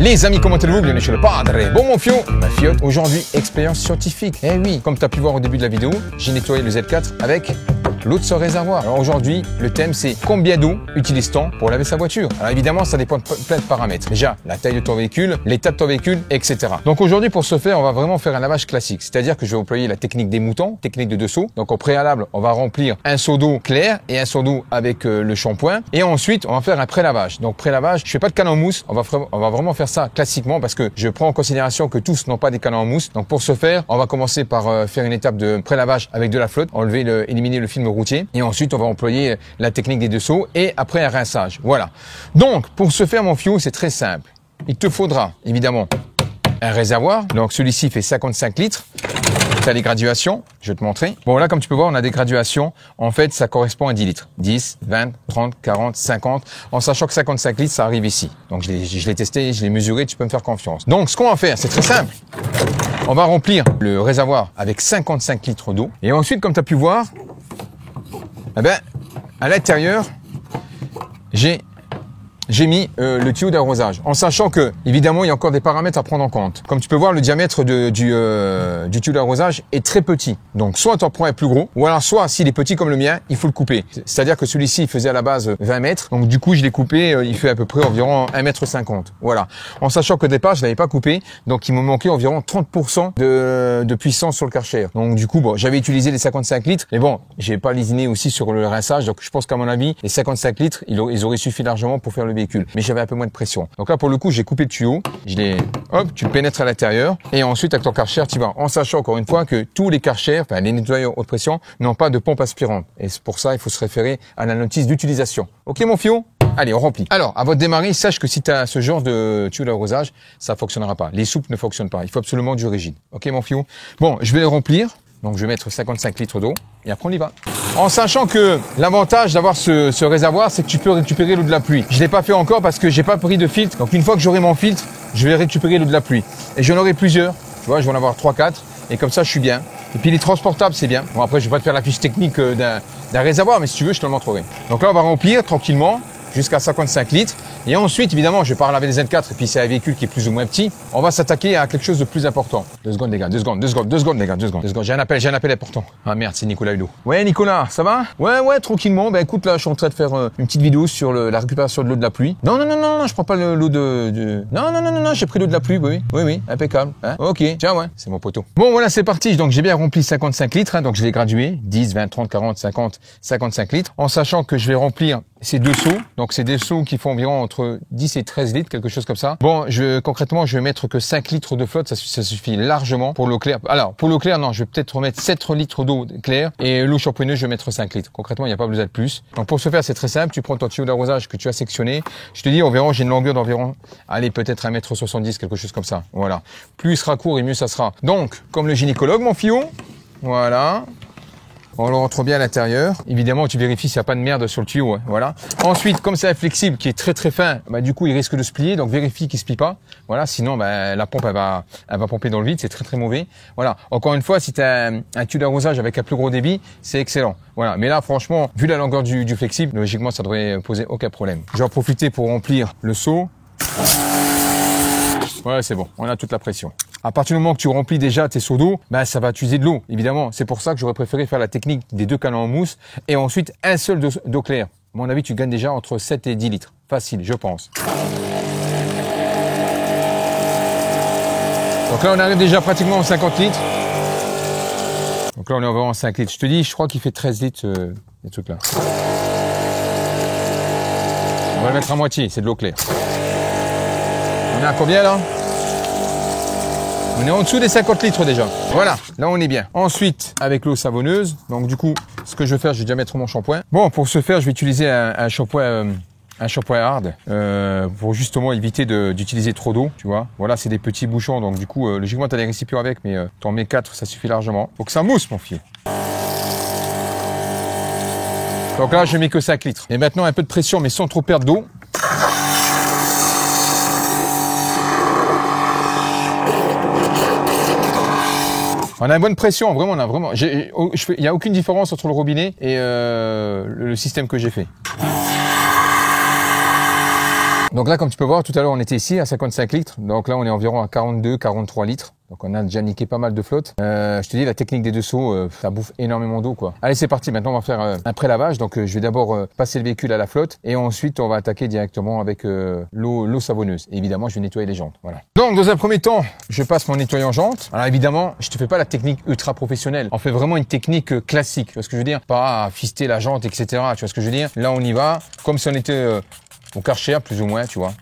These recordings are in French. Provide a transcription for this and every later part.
Les amis, comment allez-vous? Bienvenue chez le Padre Bon Monfio, ma fiotte. Aujourd'hui, expérience scientifique. Eh oui, comme tu as pu voir au début de la vidéo, j'ai nettoyé le Z4 avec l'eau de ce réservoir. Alors aujourd'hui, le thème c'est combien d'eau utilise-t-on pour laver sa voiture? Alors évidemment, ça dépend de plein de paramètres. Déjà, la taille de ton véhicule, l'état de ton véhicule, etc. Donc aujourd'hui, pour ce faire, on va vraiment faire un lavage classique. C'est-à-dire que je vais employer la technique des moutons, technique de 2 seaux. Donc au préalable, on va remplir un seau d'eau clair et un seau d'eau avec le shampoing. Et ensuite, on va faire un pré-lavage. Donc pré-lavage, je fais pas de canne en mousse. On va vraiment faire ça classiquement parce que je prends en considération que tous n'ont pas des canons en mousse. Donc pour ce faire, on va commencer par faire une étape de pré-lavage avec de la flotte, éliminer le film routier. Et ensuite, on va employer la technique des 2 seaux et après un rinçage. Voilà. Donc, pour ce faire, mon fio, c'est très simple. Il te faudra, évidemment, un réservoir. Donc, celui-ci fait 55 litres. Tu as les graduations. Je vais te montrer. Bon, là, comme tu peux voir, on a des graduations. En fait, ça correspond à 10 litres. 10, 20, 30, 40, 50. En sachant que 55 litres, ça arrive ici. Donc, je l'ai testé, je l'ai mesuré. Tu peux me faire confiance. Donc, ce qu'on va faire, c'est très simple. On va remplir le réservoir avec 55 litres d'eau. Et ensuite, comme tu as pu voir, eh ben, à l'intérieur, j'ai mis le tuyau d'arrosage, en sachant que, évidemment, il y a encore des paramètres à prendre en compte. Comme tu peux voir, le diamètre du tuyau d'arrosage est très petit. Donc, soit tu en prends un plus gros, ou alors soit, s'il est petit comme le mien, il faut le couper. C'est-à-dire que celui-ci, il faisait à la base 20 mètres. Donc, du coup, je l'ai coupé, il fait à peu près environ 1,50 m. Voilà. En sachant que au départ, je l'avais pas coupé. Donc, il me manquait environ 30% de puissance sur le Karcher. Donc, du coup, bon, j'avais utilisé les 55 litres. Mais bon, j'ai pas lésiné aussi sur le rinçage. Donc, je pense qu'à mon avis, les 55 litres, ils auraient suffi largement pour faire le véhicule, mais j'avais un peu moins de pression. Donc là, pour le coup, j'ai coupé le tuyau, tu le pénètres à l'intérieur, et ensuite avec ton Karcher, tu vas, en sachant encore une fois que tous les Karcher, enfin les nettoyeurs haute pression, n'ont pas de pompe aspirante. Et c'est pour ça, il faut se référer à la notice d'utilisation. Ok, mon fio? Allez, on remplit. Alors, avant de démarrer, sache que si tu as ce genre de tuyau d'arrosage, ça fonctionnera pas. Les souples ne fonctionnent pas. Il faut absolument du rigide. Ok, mon fio? Bon, je vais le remplir. Donc, je vais mettre 55 litres d'eau et après, on y va. En sachant que l'avantage d'avoir ce réservoir, c'est que tu peux récupérer l'eau de la pluie. Je l'ai pas fait encore parce que j'ai pas pris de filtre. Donc, une fois que j'aurai mon filtre, je vais récupérer l'eau de la pluie. Et j'en aurai plusieurs. Tu vois, je vais en avoir 3-4. Et comme ça, je suis bien. Et puis, les transportables, c'est bien. Bon, après, je vais pas te faire la fiche technique d'un réservoir, mais si tu veux, je te le montrerai. Donc là, on va remplir tranquillement jusqu'à 55 litres. Et ensuite, évidemment, je vais pas laver les Z4 et puis c'est un véhicule qui est plus ou moins petit. On va s'attaquer à quelque chose de plus important. 2 secondes, les gars, 2 secondes, les gars, 2 secondes. J'ai un appel important. Ah merde, c'est Nicolas Hulot. Ouais, Nicolas, ça va? Ouais, tranquillement. Ben écoute, là, je suis en train de faire une petite vidéo sur la récupération de l'eau de la pluie. Non, je prends pas l'eau Non, j'ai pris l'eau de la pluie, oui, impeccable. Hein? Ok, tiens, ouais, c'est mon poteau. Bon, voilà, c'est parti. Donc, j'ai bien rempli 55 litres, hein, donc je l'ai gradué. 10, 20, 30, 40, 50, 55 litres. En sachant que je vais remplir ces 2 seaux. Donc, c'est des seaux qui font environ entre 10 et 13 litres, quelque chose comme ça. Bon, concrètement, je vais mettre que 5 litres de flotte, ça suffit largement pour l'eau claire. Alors, pour l'eau claire, non, je vais peut-être remettre 7 litres d'eau claire et l'eau champouineuse, je vais mettre 5 litres. Concrètement, il n'y a pas besoin de plus. Donc, pour ce faire, c'est très simple. Tu prends ton tuyau d'arrosage que tu as sectionné. Je te dis, environ, j'ai une longueur d'environ, allez, peut-être 1,70 m, quelque chose comme ça. Voilà. Plus il sera court et mieux ça sera. Donc, comme le gynécologue, mon fio. Voilà. On le rentre bien à l'intérieur. Évidemment, tu vérifies s'il n'y a pas de merde sur le tuyau. Hein. Voilà. Ensuite, comme c'est un flexible qui est très très fin, bah, du coup, il risque de se plier. Donc, vérifie qu'il se plie pas. Voilà. Sinon, bah, la pompe, elle va pomper dans le vide. C'est très très mauvais. Voilà. Encore une fois, si tu as un tuyau d'arrosage avec un plus gros débit, c'est excellent. Voilà. Mais là, franchement, vu la longueur du flexible, logiquement, ça devrait poser aucun problème. Je vais en profiter pour remplir le seau. Ouais, c'est bon. On a toute la pression. À partir du moment que tu remplis déjà tes seaux d'eau, ben ça va utiliser de l'eau, évidemment. C'est pour ça que j'aurais préféré faire la technique des 2 canons en mousse et ensuite un seul d'eau claire. À mon avis, tu gagnes déjà entre 7 et 10 litres. Facile, je pense. Donc là, on arrive déjà pratiquement aux 50 litres. Donc là, on est environ à 5 litres. Je te dis, je crois qu'il fait 13 litres, les trucs là. On va le mettre à moitié, c'est de l'eau claire. On est à combien là? On est en dessous des 50 litres déjà. Voilà, là on est bien. Ensuite, avec l'eau savonneuse, donc du coup, ce que je vais faire, je vais déjà mettre mon shampoing. Bon, pour ce faire, je vais utiliser un shampoing hard pour justement éviter d'utiliser trop d'eau, tu vois. Voilà, c'est des petits bouchons, donc du coup, logiquement, tu as des récipients avec, mais t'en mets 4, ça suffit largement. Faut que ça mousse, mon fils. Donc là, je mets que 5 litres. Et maintenant, un peu de pression, mais sans trop perdre d'eau. On a une bonne pression, vraiment, il n'y a aucune différence entre le robinet et le système que j'ai fait. Donc là, comme tu peux voir, tout à l'heure, on était ici à 55 litres. Donc là, on est environ à 42, 43 litres. Donc on a déjà niqué pas mal de flotte. Je te dis, la technique des deux seaux, ça bouffe énormément d'eau, quoi. Allez, c'est parti. Maintenant, on va faire un pré-lavage. Donc je vais d'abord passer le véhicule à la flotte et ensuite on va attaquer directement avec l'eau savonneuse. Et évidemment, je vais nettoyer les jantes. Voilà. Donc dans un premier temps, je passe mon nettoyant jantes. Alors évidemment, je te fais pas la technique ultra professionnelle. On fait vraiment une technique classique. Tu vois ce que je veux dire? Pas à fister la jante, etc. Tu vois ce que je veux dire? Là, on y va comme si on était au Karcher, plus ou moins, tu vois.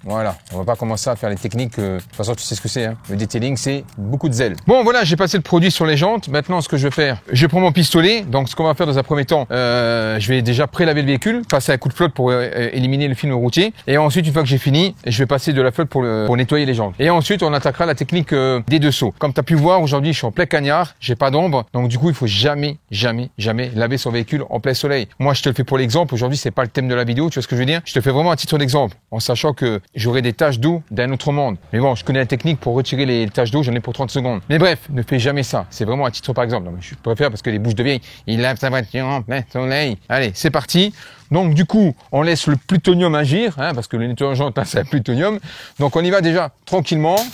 Voilà, on va pas commencer à faire les techniques. De toute façon, tu sais ce que c'est. Hein. Le detailing, c'est beaucoup de zèle. Bon, voilà, j'ai passé le produit sur les jantes. Maintenant, ce que je vais faire, je prends mon pistolet. Donc, ce qu'on va faire dans un premier temps, je vais déjà pré-laver le véhicule, passer un coup de flotte pour éliminer le film routier. Et ensuite, une fois que j'ai fini, je vais passer de la flotte pour nettoyer les jantes. Et ensuite, on attaquera la technique des deux seaux. Comme tu as pu voir, aujourd'hui, je suis en plein cagnard, j'ai pas d'ombre. Donc, du coup, il faut jamais laver son véhicule en plein soleil. Moi, je te le fais pour l'exemple. Aujourd'hui, c'est pas le thème de la vidéo. Tu vois ce que je veux dire? Je te fais vraiment à titre d'exemple, en sachant que j'aurai des taches d'eau d'un autre monde. Mais bon, je connais la technique pour retirer les taches d'eau, j'en ai pour 30 secondes. Mais bref, ne fais jamais ça. C'est vraiment à titre par exemple. Non, mais je préfère parce que les bouches de vieille, il lave sa voiture en plein soleil. Allez, c'est parti. Donc du coup, on laisse le plutonium agir, hein, parce que le nettoyant jante, c'est un plutonium. Donc on y va déjà tranquillement.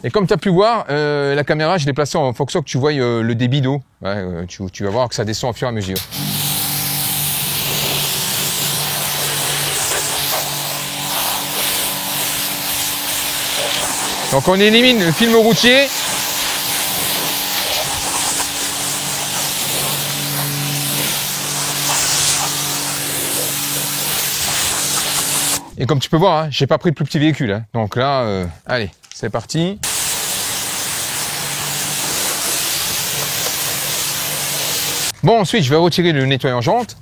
Et comme tu as pu voir, la caméra, je l'ai placée en fonction que tu vois le débit d'eau. Ouais, tu vas voir que ça descend au fur et à mesure. Donc on élimine le film routier. Et comme tu peux voir, hein, j'ai pas pris le plus petit véhicule. Hein. Donc là, allez, c'est parti. Bon, ensuite, je vais retirer le nettoyant jante.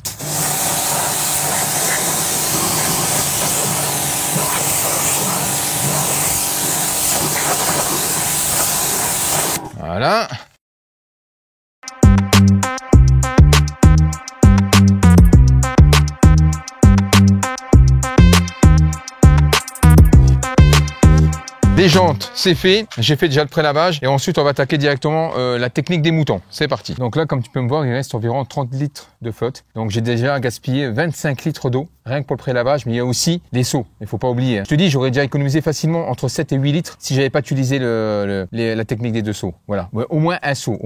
Voilà. Les jantes, c'est fait. J'ai fait déjà le pré-lavage et ensuite on va attaquer directement la technique des moutons. C'est parti. Donc là, comme tu peux me voir, il reste environ 30 litres de flotte. Donc j'ai déjà gaspillé 25 litres d'eau, rien que pour le pré-lavage, mais il y a aussi les seaux. Il faut pas oublier. Hein. Je te dis, j'aurais déjà économisé facilement entre 7 et 8 litres si j'avais pas utilisé la technique des deux seaux. Voilà. Ouais, au moins un seau,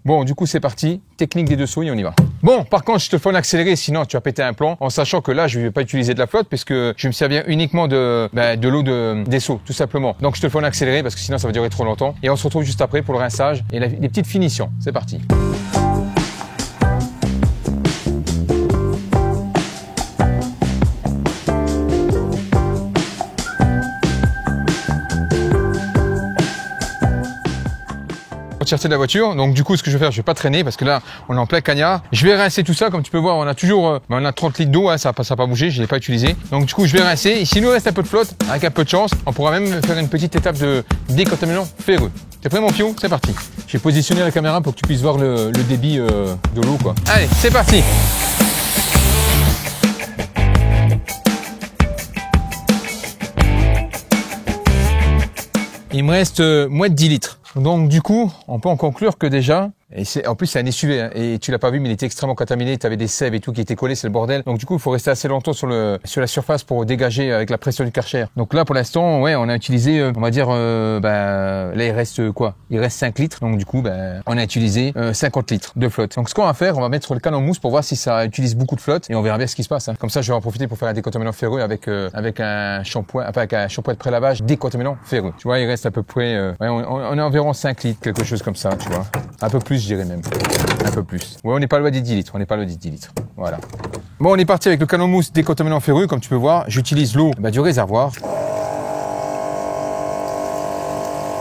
Bon, du coup, c'est parti. Technique des deux seaux et on y va. Bon, par contre, je te fais en accéléré, sinon tu vas péter un plomb, en sachant que là, je vais pas utiliser de la flotte puisque je vais me servir uniquement de l'eau des seaux, tout simplement. Donc, je te le fais en accéléré parce que sinon, ça va durer trop longtemps. Et on se retrouve juste après pour le rinçage et les petites finitions. C'est parti. Entièreté de la voiture, donc du coup ce que je vais faire, je vais pas traîner parce que là on est en plein cagnard. Je vais rincer tout ça, comme tu peux voir, on a toujours on a 30 litres d'eau, hein, ça n'a pas bougé, je l'ai pas utilisé. Donc du coup je vais rincer, et s'il nous reste un peu de flotte, avec un peu de chance, on pourra même faire une petite étape de décontaminant ferreux. T'es prêt mon pion? C'est parti. J'ai positionné la caméra pour que tu puisses voir le débit de l'eau quoi. Allez, c'est parti. Il me reste moins de 10 litres. Donc du coup, on peut en conclure que déjà, et en plus c'est un SUV, hein, et tu l'as pas vu, mais il était extrêmement contaminé, tu avais des sèves et tout qui étaient collés, c'est le bordel. Donc du coup, il faut rester assez longtemps sur la surface pour dégager avec la pression du Karcher. Donc là, pour l'instant, ouais, on a utilisé, on va dire, là il reste quoi? Il reste 5 litres, donc du coup, on a utilisé 50 litres de flotte. Donc ce qu'on va faire, on va mettre le canon mousse pour voir si ça utilise beaucoup de flotte, et on verra bien ce qui se passe. Hein. Comme ça, je vais en profiter pour faire un décontaminant ferreux avec un shampoing, enfin avec un shampoing de pré-lavage décontaminant ferreux. Tu vois, il reste à peu près, ouais, on est environ 5 litres, quelque chose comme ça, tu vois. Un peu plus, je dirais même. Un peu plus. Ouais, on n'est pas loin des 10 litres. Voilà. Bon, on est parti avec le canon mousse décontaminant ferreux, comme tu peux voir. J'utilise l'eau du réservoir.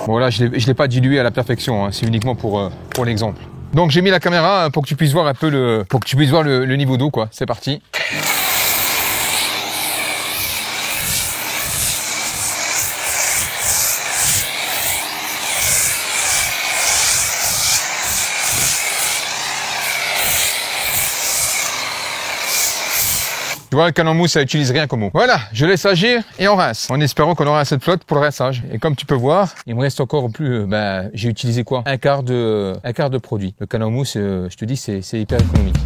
Bon, là, je l'ai pas dilué à la perfection. Hein. C'est uniquement pour l'exemple. Donc, j'ai mis la caméra pour que tu puisses voir un peu le niveau d'eau, quoi. C'est parti. Tu vois, le canon mousse, ça utilise rien comme eau. Voilà, je laisse agir et on rince. En espérant qu'on aura assez de flotte pour le rinçage. Et comme tu peux voir, il me reste encore plus, j'ai utilisé quoi? Un quart de produit. Le canon mousse, je te dis, c'est hyper économique.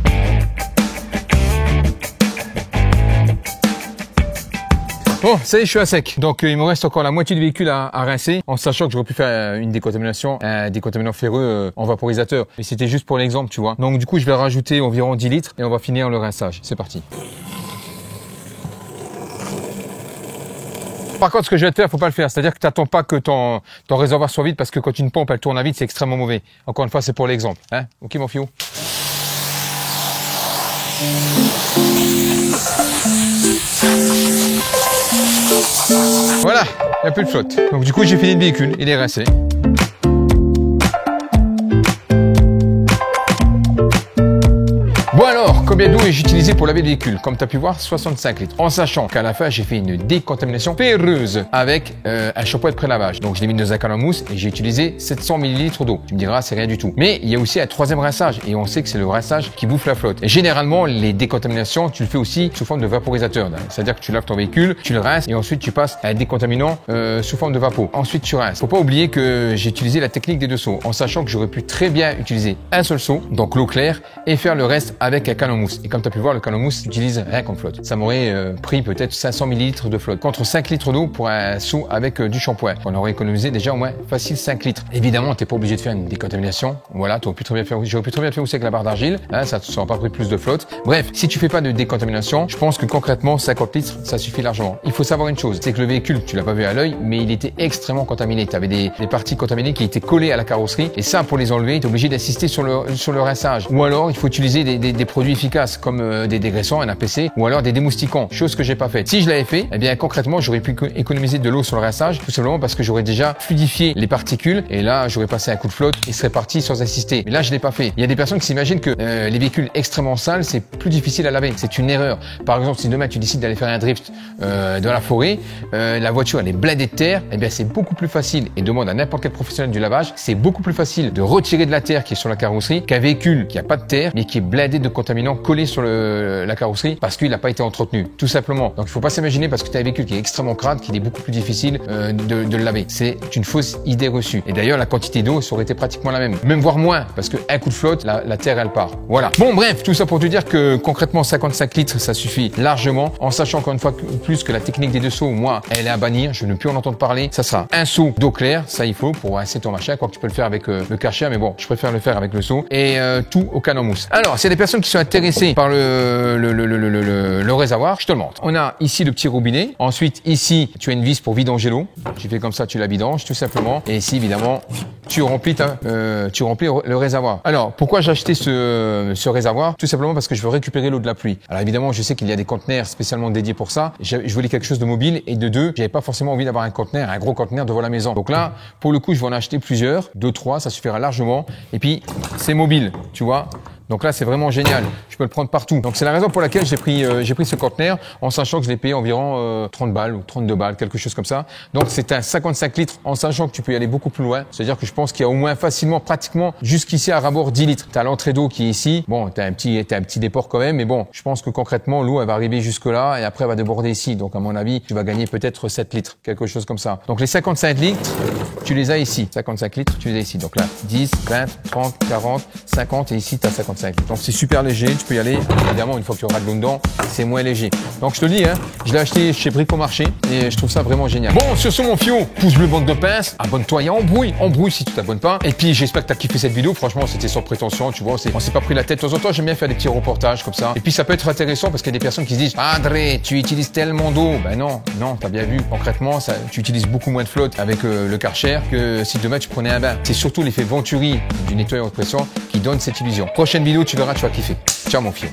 Bon, ça y est, je suis à sec. Donc, il me reste encore la moitié du véhicule à rincer, en sachant que j'aurais pu faire une décontamination, un décontaminant ferreux en vaporisateur. Mais c'était juste pour l'exemple, tu vois. Donc, du coup, je vais rajouter environ 10 litres et on va finir le rinçage. C'est parti. Par contre, ce que je vais te faire, faut pas le faire. C'est-à-dire que tu n'attends pas que ton réservoir soit vide parce que quand une pompe, elle tourne à vide, c'est extrêmement mauvais. Encore une fois, c'est pour l'exemple. Hein? Ok, mon fiou. Voilà, il n'y a plus de flotte. Donc du coup, j'ai fini le véhicule, il est rincé. Bon alors, combien d'eau ai-je utilisé pour laver le véhicule? Comme tu as pu voir, 65 litres. En sachant qu'à la fin, j'ai fait une décontamination ferreuse avec un shampoing de pré-lavage. Donc je l'ai mis dans un canne en mousse et j'ai utilisé 700 ml d'eau. Tu me diras, c'est rien du tout. Mais il y a aussi un troisième rinçage et on sait que c'est le rinçage qui bouffe la flotte. Et généralement, les décontaminations, tu le fais aussi sous forme de vaporisateur. C'est-à-dire que tu laves ton véhicule, tu le rinces et ensuite tu passes à un décontaminant sous forme de vapeau. Ensuite, tu rinces. Faut pas oublier que j'ai utilisé la technique des deux seaux, en sachant que j'aurais pu très bien utiliser un seul seau, donc l'eau claire, et faire le reste avec un canne en mousse. Et comme tu as pu voir, le canne en mousse n'utilise rien comme flotte. Ça m'aurait pris peut-être 500 ml de flotte contre 5 litres d'eau pour un seau avec du shampoing. On aurait économisé déjà au moins facile 5 litres. Évidemment, t'es pas obligé de faire une décontamination. Voilà, j'aurais pu très bien faire aussi avec la barre d'argile. Hein, ça ne sera pas pris plus de flotte. Bref, si tu fais pas de décontamination, je pense que concrètement 50 litres, ça suffit largement. Il faut savoir une chose, c'est que le véhicule, tu l'as pas vu à l'œil, mais il était extrêmement contaminé. Tu avais des parties contaminées qui étaient collées à la carrosserie. Et ça, pour les enlever, tu es obligé d'assister sur le rinçage. Ou alors, il faut utiliser des produits efficaces comme des dégraissants, un APC, ou alors des démoustiquants, chose que j'ai pas faite. Si je l'avais fait, eh bien concrètement, j'aurais pu économiser de l'eau sur le rinçage, tout simplement parce que j'aurais déjà fluidifié les particules et là, j'aurais passé un coup de flotte et serait parti sans assister. Mais là, je l'ai pas fait. Il y a des personnes qui s'imaginent que les véhicules extrêmement sales, c'est plus difficile à laver. C'est une erreur. Par exemple, si demain tu décides d'aller faire un drift dans la forêt, la voiture elle est blindée de terre, eh bien c'est beaucoup plus facile et demande à n'importe quel professionnel du lavage, c'est beaucoup plus facile de retirer de la terre qui est sur la carrosserie qu'un véhicule qui a pas de terre mais qui est blindé de contaminants collés sur la carrosserie parce qu'il n'a pas été entretenu, tout simplement. Donc il faut pas s'imaginer parce que tu as un véhicule qui est extrêmement crade qu'il est beaucoup plus difficile de le laver. C'est une fausse idée reçue. Et d'ailleurs la quantité d'eau ça aurait été pratiquement la même voire moins parce que un coup de flotte la terre elle part. Voilà. Bon bref, tout ça pour te dire que concrètement 55 litres ça suffit largement, en sachant encore une fois plus que la technique des deux seaux, moi elle est à bannir, je ne veux plus en entendre parler. Ça sera un seau d'eau claire, ça il faut pour rincer ton machin, quoi que tu peux le faire avec le Karcher, mais bon je préfère le faire avec le seau et tout au canne en mousse. Alors s'il y a des personnes qui sont intéressées par le réservoir, je te le montre. On a ici le petit robinet. Ensuite, ici, tu as une vis pour vidanger l'eau. Tu fais comme ça, tu la vidanges, tout simplement. Et ici, évidemment, tu remplis le réservoir. Alors, pourquoi j'ai acheté ce réservoir? Tout simplement parce que je veux récupérer l'eau de la pluie. Alors, évidemment, je sais qu'il y a des conteneurs spécialement dédiés pour ça. Je voulais quelque chose de mobile et de deux, j'avais pas forcément envie d'avoir un gros conteneur devant la maison. Donc là, pour le coup, je vais en acheter plusieurs, 2, 3, ça suffira largement. Et puis, c'est mobile, tu vois. Donc là, c'est vraiment génial. Je peux le prendre partout. Donc c'est la raison pour laquelle j'ai pris ce conteneur en sachant que je l'ai payé environ 30 balles ou 32 balles, quelque chose comme ça. Donc c'est un 55 litres en sachant que tu peux y aller beaucoup plus loin. C'est-à-dire que je pense qu'il y a au moins facilement, pratiquement jusqu'ici à rabord 10 litres. Tu as l'entrée d'eau qui est ici. Bon, tu as un petit déport quand même. Mais bon, je pense que concrètement, l'eau, elle va arriver jusque là et après, elle va déborder ici. Donc à mon avis, tu vas gagner peut-être 7 litres, quelque chose comme ça. Donc les 55 litres, tu les as ici. 55 litres, tu les as ici. Donc là, 10, 20, 30, 40, 50 et ici, tu as 55. Donc c'est super léger, tu peux y aller. Évidemment, une fois que tu auras de l'eau dedans, c'est moins léger. Donc je te le dis, hein, je l'ai acheté chez Bricomarché et je trouve ça vraiment génial. Bon, sur ce mon fion, pouce bleu, bande de pince, abonne-toi et embrouille si tu t'abonnes pas. Et puis j'espère que tu as kiffé cette vidéo. Franchement, c'était sans prétention, tu vois, on s'est pas pris la tête. De temps en temps, j'aime bien faire des petits reportages comme ça. Et puis ça peut être intéressant parce qu'il y a des personnes qui se disent André, tu utilises tellement d'eau. Ben non, t'as bien vu. Concrètement, tu utilises beaucoup moins de flotte avec le Karcher que si demain tu prenais un bain. C'est surtout l'effet Venturi du nettoyeur de pression qui donne cette illusion. Prochaine vidéo, tu verras, tu vas kiffer. Ciao mon fion.